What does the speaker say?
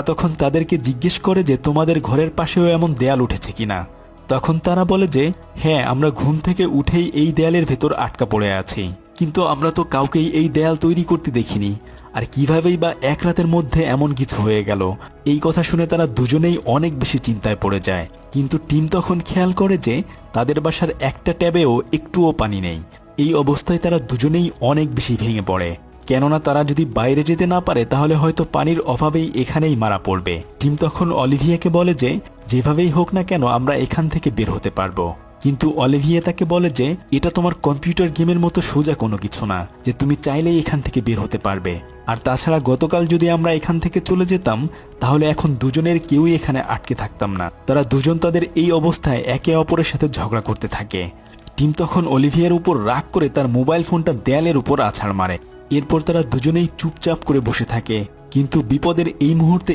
তখন তাদেরকে জিজ্ঞেস করে যে তোমাদের ঘরের পাশেও এমন দেয়াল উঠেছে কিনা। তখন তারা বলে যে হ্যাঁ, আমরা ঘুম থেকে উঠেই এই দেয়ালের ভেতর আটকা পড়ে আছি, কিন্তু আমরা তো কাউকেই এই দেয়াল তৈরি করতে দেখিনি, আর কিভাবেই বা এক রাতের মধ্যে এমন কিছু হয়ে গেল। এই কথা শুনে তারা দুজনেই অনেক বেশি চিন্তায় পড়ে যায়। কিন্তু টিম তখন খেয়াল করে যে তাদের বাসার একটা ট্যাবেও একটুও পানি নেই। এই অবস্থায় তারা দুজনেই অনেক বেশি ভেঙে পড়ে, কেননা তারা যদি বাইরে যেতে না পারে তাহলে হয়তো পানির অভাবেই এখানেই মারা পড়বে। টিম তখন অলিভিয়াকে বলে যে যেভাবেই হোক না কেন আমরা এখান থেকে বের হতে পারবো। কিন্তু অলিভিয়া তাকে বলে যে এটা তোমার কম্পিউটার গেমের মতো সোজা কোনো কিছু না যে তুমি চাইলেই এখান থেকে বের হতে পারবে। আর তাছাড়া গতকাল যদি আমরা এখান থেকে চলে যেতাম তাহলে এখন দুজনের কেউই এখানে আটকে থাকতাম না। তারা দুজন তাদের এই অবস্থায় একে অপরের সাথে ঝগড়া করতে থাকে। টিম তখন অলিভিয়ার উপর রাগ করে তার মোবাইল ফোনটা দেয়ালের উপর আছাড় মারে। এরপর তারা দুজনেই চুপচাপ করে বসে থাকে। কিন্তু বিপদের এই মুহূর্তে